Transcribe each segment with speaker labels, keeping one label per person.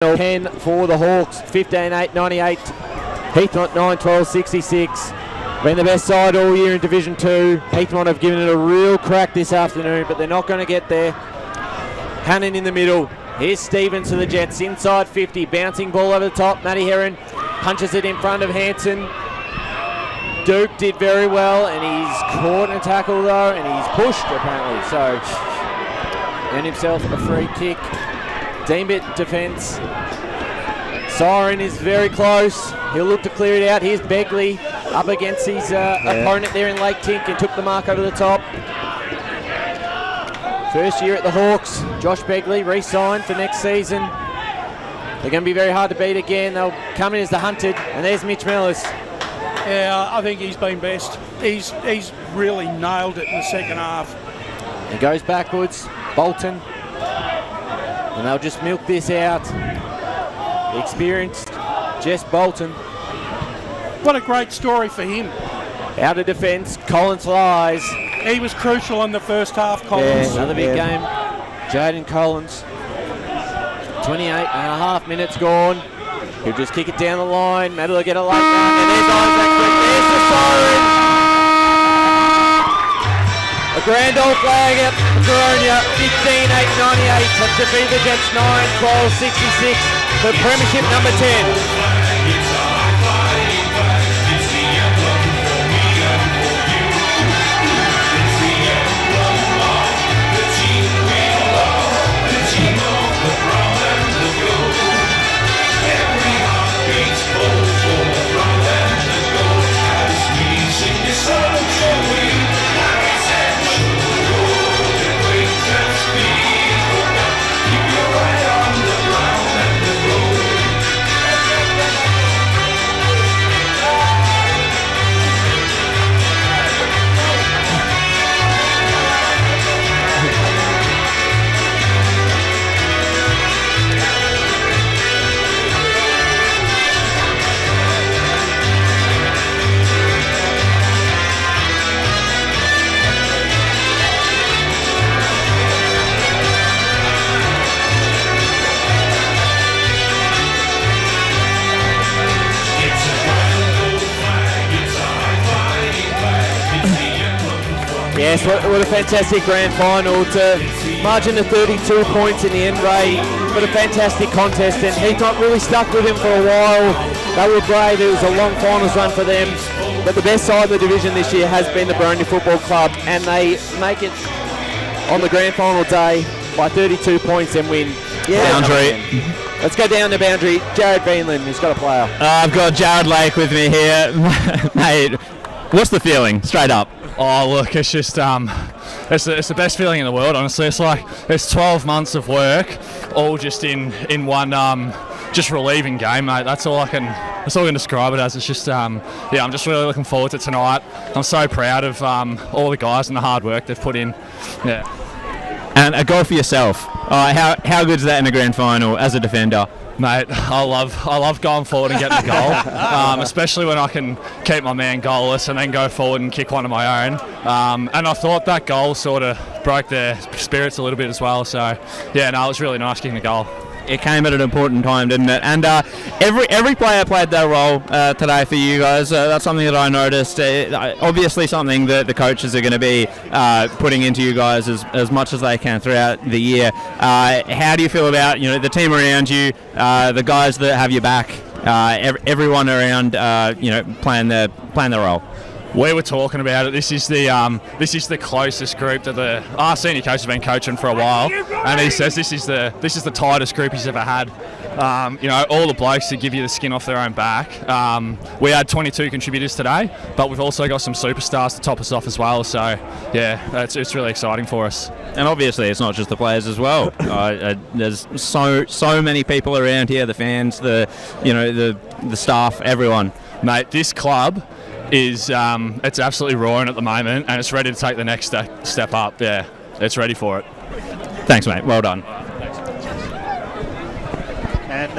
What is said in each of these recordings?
Speaker 1: 10 for the Hawks, 15-8, 98. Heathmont 9-12, 66. Been the best side all year in Division 2. Heathmont have given it a real crack this afternoon, but they're not going to get there. Hannon in the middle. Here's Stevens to the Jets, inside 50, bouncing ball over the top. Matty Heron punches it in front of Hanson. Duke did very well, and he's caught in a tackle though, and he's pushed apparently. So, and himself a free kick. Deanbit defence. Siren is very close. He'll look to clear it out. Here's Begley up against his opponent there in Lake Tink and took the mark over the top. First year at the Hawks. Josh Begley re-signed for next season. They're going to be very hard to beat again. They'll come in as the hunted. And there's Mitch Mellis.
Speaker 2: Yeah, I think he's been best. He's really nailed it in the second half.
Speaker 1: He goes backwards. Bolton. And they'll just milk this out. The experienced Jess Bolton.
Speaker 2: What a great story for him.
Speaker 1: Out of defence, Collins lies.
Speaker 2: He was crucial in the first half, Collins.
Speaker 1: Yeah, another big game. Jaden Collins. 28.5 minutes gone. He'll just kick it down the line. Matt will get a late run. And there's Isaac. There's the siren. A grand old flag out for Boronia. 15-8, 98 to defeat the Jets 9-12, 66 for Premiership number 10. Yes, what a fantastic grand final to margin of 32 points in the end, Ray. What a fantastic contest, and Heathmont really stuck with him for a while. They were brave. It was a long finals run for them, but the best side of the division this year has been the Boronia Football Club, and they make it on the grand final day by 32 points and win.
Speaker 3: Yeah, Boundary.
Speaker 1: Let's go down the boundary. Jared Beanland, who's got a player.
Speaker 3: I've got Jared Lake with me here. Mate, what's the feeling, straight up?
Speaker 4: Oh look, it's just it's the best feeling in the world, honestly. It's like it's 12 months of work, all just in one just relieving game, mate. That's all I can describe it as. It's just I'm just really looking forward to tonight. I'm so proud of all the guys and the hard work they've put in. Yeah.
Speaker 3: And a goal for yourself. How good is that in a grand final as a defender?
Speaker 4: Mate, I love going forward and getting the goal, especially when I can keep my man goalless and then go forward and kick one of my own. And I thought that goal sort of broke their spirits a little bit as well. So, yeah, no, it was really nice kicking the goal.
Speaker 3: It came at an important time, didn't it? And every player played their role today for you guys. That's something that I noticed. Obviously something that the coaches are going to be putting into you guys as much as they can throughout the year. How do you feel about the team around you, the guys that have your back, everyone around playing their role?
Speaker 4: We were talking about it. This is the closest group that our senior coach has been coaching for a while, and he says this is the tightest group he's ever had. All the blokes that give you the skin off their own back. We had 22 contributors today, but we've also got some superstars to top us off as well. So yeah, it's really exciting for us.
Speaker 3: And obviously, it's not just the players as well. There's so many people around here, the fans, the staff, everyone.
Speaker 4: Mate, this club is it's absolutely roaring at the moment, and it's ready to take the next step up. Yeah, it's ready for it.
Speaker 3: Thanks, mate. Well done.
Speaker 5: And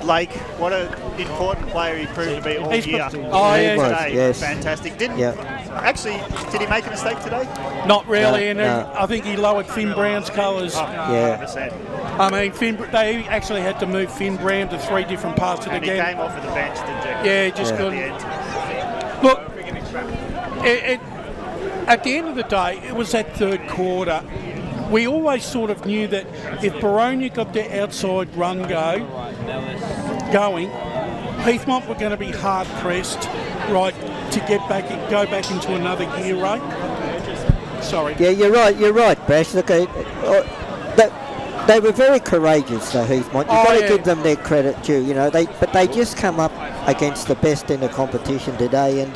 Speaker 5: Lake, what an important player he proved to be all year.
Speaker 2: Oh, yeah.
Speaker 5: Yes. Fantastic. Did he make a mistake today?
Speaker 2: Not really, I think he lowered Finn Brown's colours.
Speaker 5: Oh, 100%.
Speaker 2: I mean, they actually had to move Finn Brand to 3 different parts of the
Speaker 5: And
Speaker 2: game.
Speaker 5: he came off of the bench, didn't he?
Speaker 2: Yeah, just
Speaker 5: At
Speaker 2: couldn't.
Speaker 5: the end.
Speaker 2: Look, at the end of the day, it was that third quarter. We always sort of knew that if Boronia got their outside run going, Heathmont were going to be hard pressed, right, to go back into another gear rate. Sorry.
Speaker 6: Yeah, you're right, Bash. Look, they were very courageous, though, Heathmont. You've got to give them their credit due, you know. But they just come up against the best in the competition today, and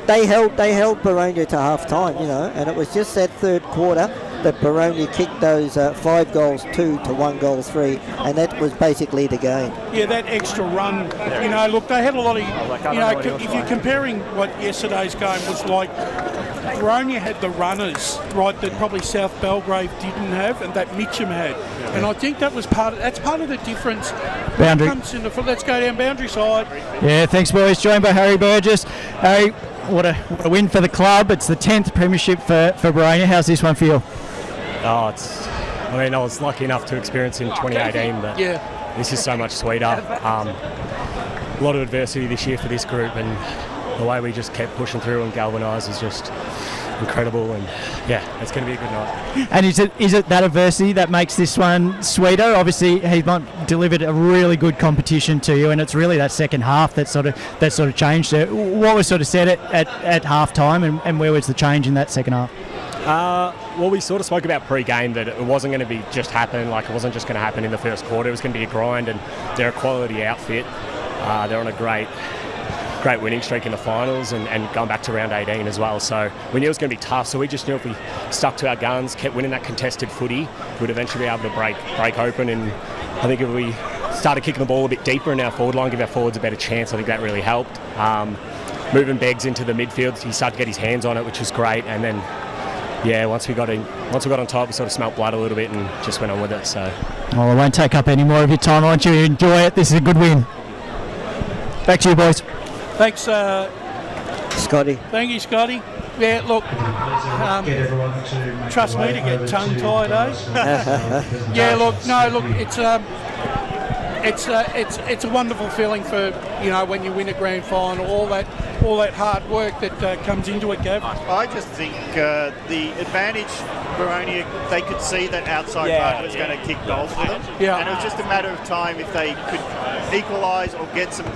Speaker 6: they held Boronia to half time, you know, and it was just that third quarter that Boronia kicked those 5 goals 2 to 1 goal 3, and that was basically the game.
Speaker 2: Yeah, that extra run, you know, look, they had a lot of, you know, if you're comparing what yesterday's game was like, Boronia had the runners, right, that probably South Belgrave didn't have, and that Mitcham had. And I think that's part of the difference.
Speaker 7: Boundary.
Speaker 2: Let's go down boundary side.
Speaker 7: Yeah, thanks, boys. Joined by Harry Burgess. Harry, what a win for the club. It's the 10th premiership for Boronia. How's this one feel?
Speaker 8: I was lucky enough to experience in 2018, but this is so much sweeter. A lot of adversity this year for this group, and the way we just kept pushing through and galvanised is just incredible, and it's going to be a good night.
Speaker 7: And is it that adversity that makes this one sweeter? Obviously, Heathmont delivered a really good competition to you, and it's really that second half that sort of changed it. What was sort of said at half time, and where was the change in that second half?
Speaker 8: Well, we sort of spoke about pre-game that it wasn't going to be just happen, like it wasn't just going to happen in the first quarter. It was going to be a grind, and they're a quality outfit. They're on a great winning streak in the finals, and going back to round 18 as well. So we knew it was going to be tough. So we just knew if we stuck to our guns, kept winning that contested footy, we'd eventually be able to break open. And I think if we started kicking the ball a bit deeper in our forward line, give our forwards a better chance, I think that really helped. Moving Beggs into the midfield, he started to get his hands on it, which was great. And then once we got on top, we sort of smelt blood a little bit and just went on with it. So,
Speaker 7: well, I won't take up any more of your time. I want you to enjoy it. This is a good win. Back to you, boys.
Speaker 2: Thanks,
Speaker 6: Scotty.
Speaker 2: Thank you, Scotty. Yeah, look, trust me to get tongue-tied, it's a wonderful feeling for, you know, when you win a grand final, all that hard work that comes into it, Gav.
Speaker 5: I just think the advantage, Boronia, they could see that outside run was going to kick goals for them.
Speaker 2: Yeah.
Speaker 5: And it was just a matter of time if they could equalise or get some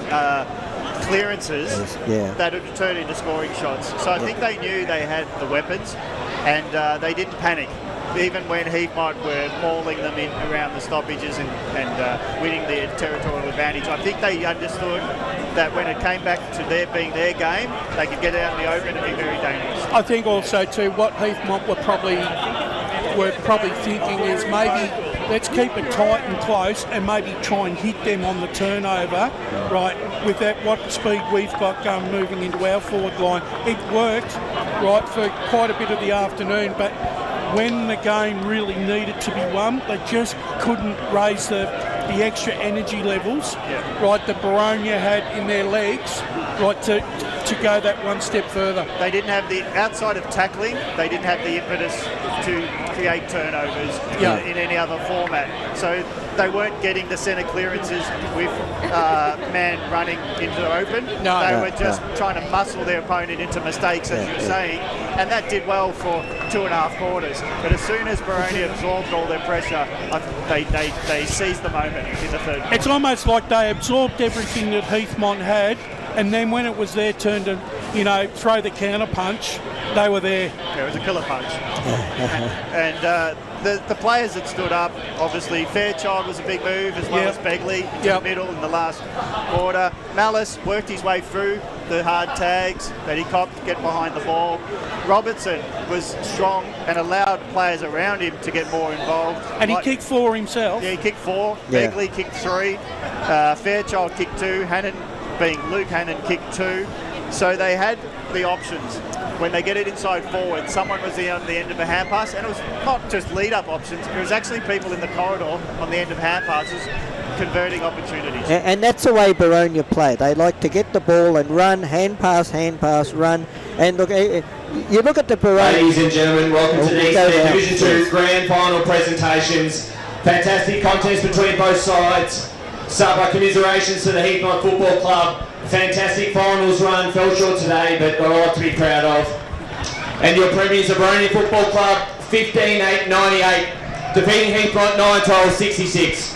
Speaker 5: clearances that would turn into scoring shots. So I think they knew they had the weapons, and they didn't panic. Even when Heathmont were mauling them in around the stoppages and winning the territorial advantage, I think they understood that when it came back to being their game, they could get out in the open and be very dangerous.
Speaker 2: I think also too what Heathmont were probably thinking is maybe let's keep it tight and close and maybe try and hit them on the turnover, right, with that what speed we've got going moving into our forward line. It worked, right, for quite a bit of the afternoon, but when the game really needed to be won, they just couldn't raise the extra energy levels, right, that Boronia had in their legs, right, to go that one step further.
Speaker 5: They didn't have the, outside of tackling, they didn't have the impetus to create turnovers in any other format. So they weren't getting the centre clearances with man running into the open. They were just trying to muscle their opponent into mistakes, as you were saying, and that did well for 2.5 quarters. But as soon as Boronia absorbed all their pressure, they seized the moment in the third quarter.
Speaker 2: It's almost like they absorbed everything that Heathmont had, and then when it was their turn to, you know, throw the counter punch, they were there.
Speaker 5: Yeah, it was a killer punch. And the players that stood up, obviously Fairchild was a big move, as well as Begley into the middle in the last quarter. Malice worked his way through the hard tags that he copped to get behind the ball. Robertson was strong and allowed players around him to get more involved.
Speaker 2: And he kicked 4 himself.
Speaker 5: Yeah, he kicked 4. Begley kicked 3. Fairchild kicked 2. Hannon, being Luke Hannon, kicked 2. So they had the options. When they get it inside forward, someone was on the end of a hand pass, and it was not just lead-up options, it was actually people in the corridor on the end of hand passes converting opportunities.
Speaker 6: And that's the way Boronia play. They like to get the ball and run, hand pass, run. And look, you look at the Boronia...
Speaker 9: Ladies and gentlemen, welcome to these Division 2 Grand Final presentations
Speaker 1: Fantastic contest between both sides. Start by commiserations to the Heathmont Football Club. Fantastic finals run, fell short today, but got a lot to be proud of. And your premiers of Boronia Football Club, 15-8-98, defeating Heathmont 9-12-66.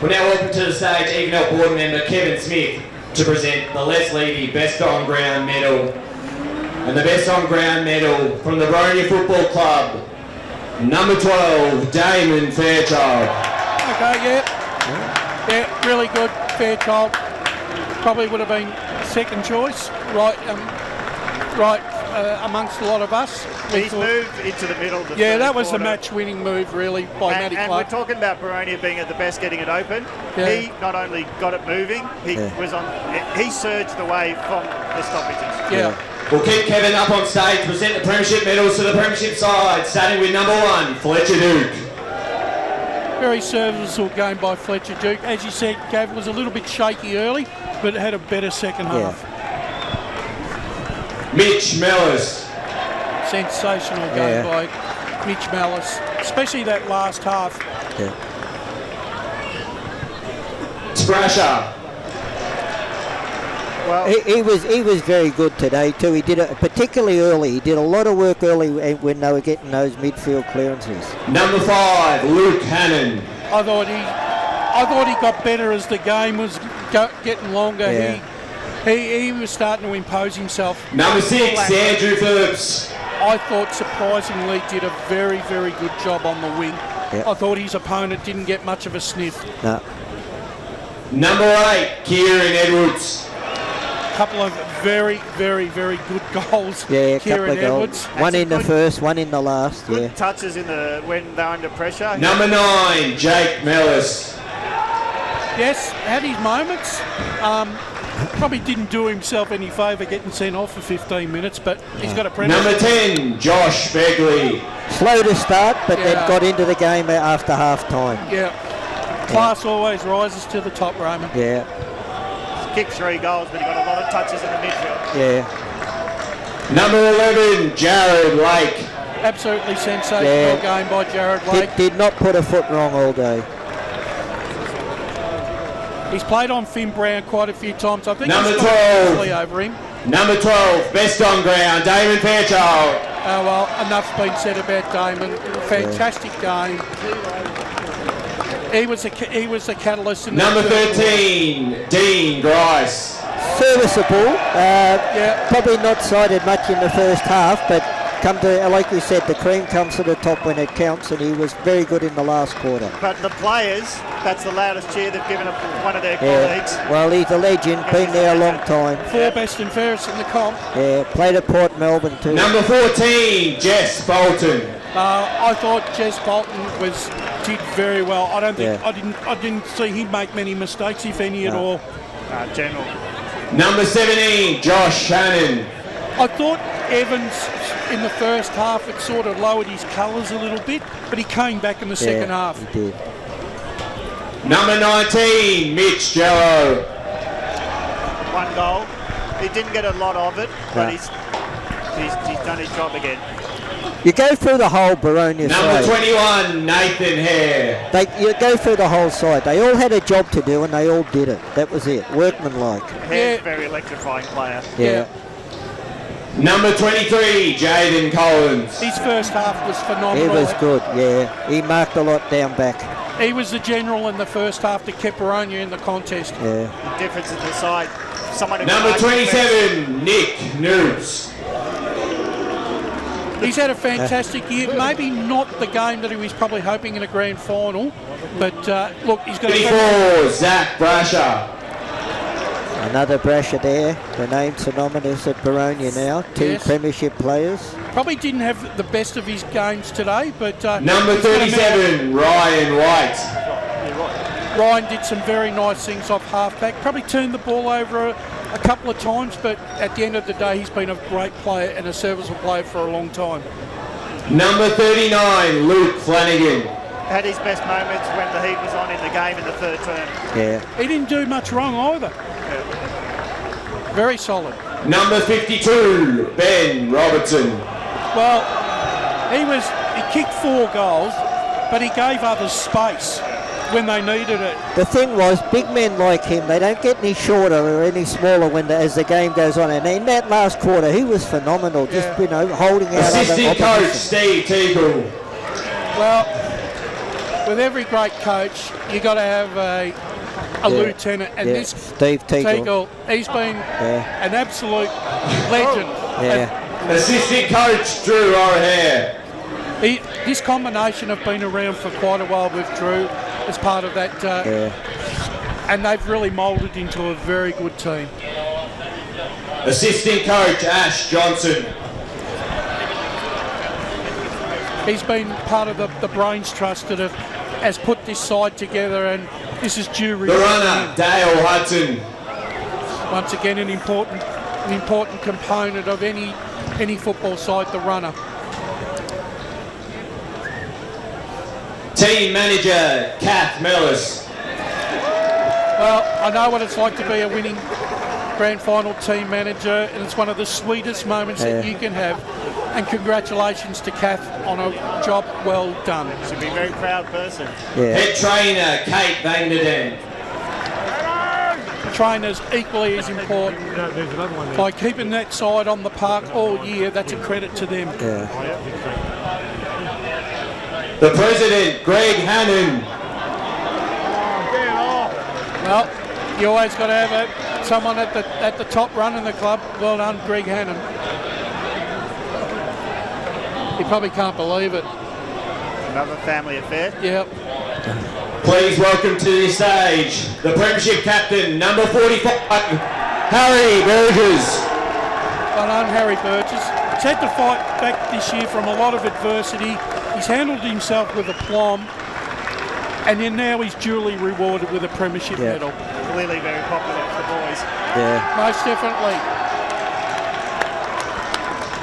Speaker 1: We're now welcome to the stage EFNL board member Kevin Smith to present the Les Levy Best On Ground Medal. And the Best On Ground Medal from the Boronia Football Club, number 12, Damon Fairchild.
Speaker 2: Okay, yeah, really good. Fairchild probably would have been second choice, right amongst a lot of us.
Speaker 5: He's moved into the middle of the
Speaker 2: Yeah,
Speaker 5: third
Speaker 2: that was the
Speaker 5: quarter.
Speaker 2: match-winning move, really, by Matty
Speaker 5: And
Speaker 2: Clark.
Speaker 5: we're talking about Boronia being at the best getting it open.
Speaker 2: Yeah.
Speaker 5: He not only got it moving, he surged away from the stoppages.
Speaker 2: Yeah.
Speaker 1: We'll keep Kevin up on stage to present the Premiership medals to the Premiership side, starting with number 1, Fletcher Duke.
Speaker 2: Very serviceable game by Fletcher Duke. As you said, Gav was a little bit shaky early, but had a better second half.
Speaker 1: Mitch Mellis.
Speaker 2: Sensational game by Mitch Mellis, especially that last half.
Speaker 1: Sprasher.
Speaker 5: Well,
Speaker 6: He was very good today too. He did it particularly early. He did a lot of work early when they were getting those midfield clearances.
Speaker 1: Number 5, Luke Hannon.
Speaker 2: I thought he got better as the game was getting longer.
Speaker 6: Yeah.
Speaker 2: He was starting to impose himself.
Speaker 1: Number 6, Andrew Phillips.
Speaker 2: I thought surprisingly did a very, very good job on the wing.
Speaker 6: Yeah.
Speaker 2: I thought his opponent didn't get much of a sniff.
Speaker 6: No.
Speaker 1: Number 8, Kieran Edwards.
Speaker 2: Couple of very, very, very good goals.
Speaker 6: Yeah, a couple
Speaker 2: Kieran
Speaker 6: of goals.
Speaker 2: Edwards.
Speaker 6: One in the first, one in the last.
Speaker 5: good
Speaker 6: Yeah.
Speaker 5: touches when they're under pressure.
Speaker 1: Number 9, Jake Mellis.
Speaker 2: Yes, had his moments. Probably didn't do himself any favour getting sent off for 15 minutes, but he's got a premiership.
Speaker 1: Number 10, Josh Begley.
Speaker 6: Slow to start, but
Speaker 2: Yeah.
Speaker 6: then got into the game after half time.
Speaker 2: Yeah. Class always rises to the top, Roman.
Speaker 6: Yeah.
Speaker 5: Kicked 3 goals, but he got a lot of touches in the midfield.
Speaker 6: Yeah.
Speaker 1: Number 11, Jared Lake.
Speaker 2: Absolutely sensational game by Jared Lake.
Speaker 6: Did not put a foot wrong all day.
Speaker 2: He's played on Finn Brown quite a few times. I think
Speaker 1: Number
Speaker 2: he's
Speaker 1: 12.
Speaker 2: easily over him.
Speaker 1: Number 12, Best On Ground, Damon Fairchild.
Speaker 2: Oh well, enough's been said about Damon. Fantastic game. He was the catalyst in
Speaker 1: Number
Speaker 2: the third
Speaker 1: 13, Dean Grice.
Speaker 6: Serviceable.
Speaker 2: Yeah.
Speaker 6: Probably not sided much in the first half, but like we said, the cream comes to the top when it counts, and he was very good in the last quarter.
Speaker 5: But the players, that's the loudest cheer they've given one of their colleagues.
Speaker 6: Well, he's a legend, been there a long time.
Speaker 2: 4 best and fairest in the comp.
Speaker 6: Yeah, played at Port Melbourne too.
Speaker 1: Number 14, Jess Bolton.
Speaker 2: I thought Jess Bolton did very well. I don't think
Speaker 6: Yeah.
Speaker 2: I didn't see him make many mistakes, if any at all.
Speaker 5: General.
Speaker 1: Number 17, Josh Shannon.
Speaker 2: I thought Evans in the first half had sort of lowered his colours a little bit, but he came back in the second half.
Speaker 6: He did.
Speaker 1: Number 19, Mitch Jello.
Speaker 5: 1 goal. He didn't get a lot of it, but
Speaker 6: No.
Speaker 5: he's done his job again.
Speaker 6: You go through the whole Boronia
Speaker 1: Number
Speaker 6: side.
Speaker 1: 21, Nathan Hare.
Speaker 6: You go through the whole side. They all had a job to do, and they all did it. That was it. Workmanlike.
Speaker 5: He's a very electrifying player.
Speaker 6: Yeah.
Speaker 1: Number 23, Jaden Collins.
Speaker 2: His first half was
Speaker 6: He
Speaker 2: phenomenal.
Speaker 6: was good. Yeah. He marked a lot down back.
Speaker 2: He was the general in the first half that kept Boronia in the contest.
Speaker 6: Yeah.
Speaker 5: The difference in the side. Someone who
Speaker 1: Number
Speaker 5: can
Speaker 1: 27, Nick Noops.
Speaker 2: He's had a fantastic year. Maybe not the game that he was probably hoping in a grand final, but look, he's got
Speaker 1: 24, Zach Brasher.
Speaker 6: Another Brasher there. The name synonymous at Boronia now. 2
Speaker 2: Yes.
Speaker 6: premiership players.
Speaker 2: probably didn't have the best of his games today, but
Speaker 1: Number
Speaker 2: he's got a man.
Speaker 1: 37, Ryan White.
Speaker 2: Ryan did some very nice things off halfback. Probably turned the ball over a couple of times, but at the end of the day, he's been a great player and a serviceable player for a long time.
Speaker 1: Number 39, Luke Flanagan.
Speaker 5: Had his best moments when the heat was on in the game in the third term.
Speaker 6: Yeah.
Speaker 2: He didn't do much wrong either. Very solid.
Speaker 1: Number 52, Ben Robertson.
Speaker 2: Well, he kicked 4 goals. but he gave others space when they needed it.
Speaker 6: The thing was, big men like him, they don't get any shorter or any smaller as the game goes on. And in that last quarter, he was phenomenal, just holding out.
Speaker 1: Assistant coach Steve Teagle.
Speaker 2: Well, with every great coach, you got to have a lieutenant, and this
Speaker 6: Steve Teagle,
Speaker 2: he's been an absolute legend.
Speaker 1: Assistant coach Drew O'Hare.
Speaker 2: This combination have been around for quite a while with Drew as part of that, and they've really moulded into a very good team.
Speaker 1: Assistant coach Ash Johnson.
Speaker 2: He's been part of the Brains Trust that has put this side together, and this is due.
Speaker 1: The runner Dale Hudson.
Speaker 2: Once again, an important component of any football side, the runner.
Speaker 1: Team manager Kath Mellis.
Speaker 2: Well, I know what it's like to be a winning grand final team manager, and it's one of the sweetest moments that you can have. And congratulations to Kath on a job well done.
Speaker 5: She'll be a very proud person.
Speaker 1: Head trainer Kate Vanderden.
Speaker 2: Trainers equally as important. By keeping that side on the park all year, that's a credit to them.
Speaker 1: The president, Greg Hannon.
Speaker 2: Well, you always got to have someone at the top running the club. Well done, Greg Hannon. You probably can't believe it.
Speaker 5: Another family affair.
Speaker 2: Yep.
Speaker 1: Please welcome to the stage the Premiership captain, number 45, Harry Burgess.
Speaker 2: Well done, Harry Burgess. He's had to fight back this year from a lot of adversity. He's handled himself with aplomb, and then now he's duly rewarded with a Premiership medal.
Speaker 5: Clearly very popular with the boys.
Speaker 2: Most definitely.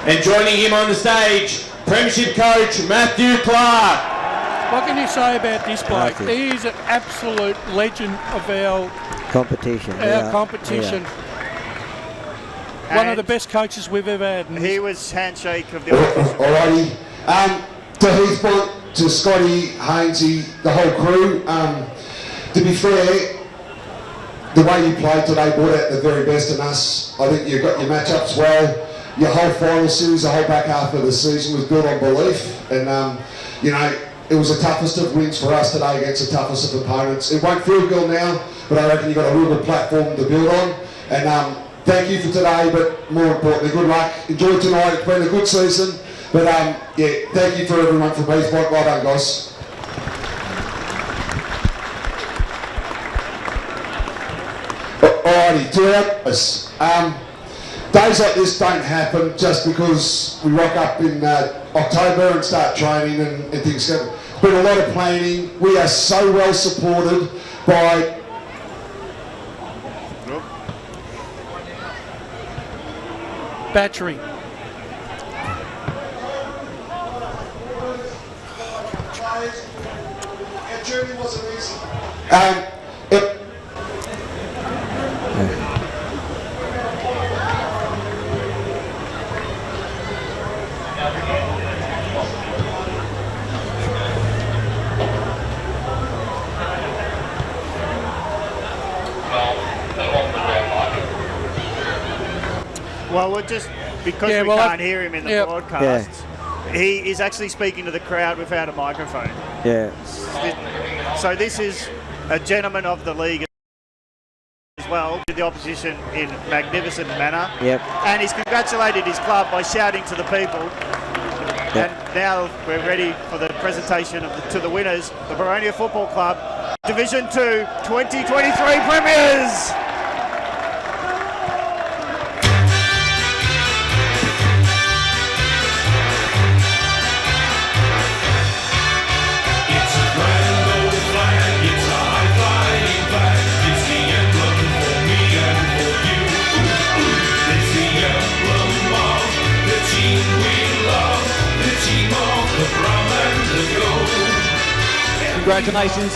Speaker 1: And joining him on the stage, Premiership coach Matthew Clark.
Speaker 2: What can you say about this bloke? He is an absolute legend of our competition. One of the best coaches we've ever had.
Speaker 5: He was handshake of the opposition.
Speaker 9: Alrighty. To Heath Blunt, to Scotty, Hainsey, the whole crew. To be fair, the way you played today brought out the very best in us. I think you got your matchups well. Your whole final series, the whole back half of the season was built on belief. And, it was the toughest of wins for us today against the toughest of opponents. It won't feel good now, but I reckon you've got a real good platform to build on. And thank you for today, but more importantly, good luck. Enjoy tonight. It's been a good season. But thank you for everyone from Heath Blunt. Well done, guys. Alrighty, to our us. Days like this don't happen just because we rock up in October and start training and things go. Been a lot of planning. We are so well supported by
Speaker 2: Battery.
Speaker 9: Our journey wasn't easy.
Speaker 5: Well, we're just because we can't hear him in the broadcast. He is actually speaking to the crowd without a microphone. So this is a gentleman of the league as well, to the opposition in magnificent manner. And he's congratulated his club by shouting to the people. And now we're ready for the presentation to the winners, the Boronia Football Club, Division 2, 2023 Premiers.
Speaker 10: Congratulations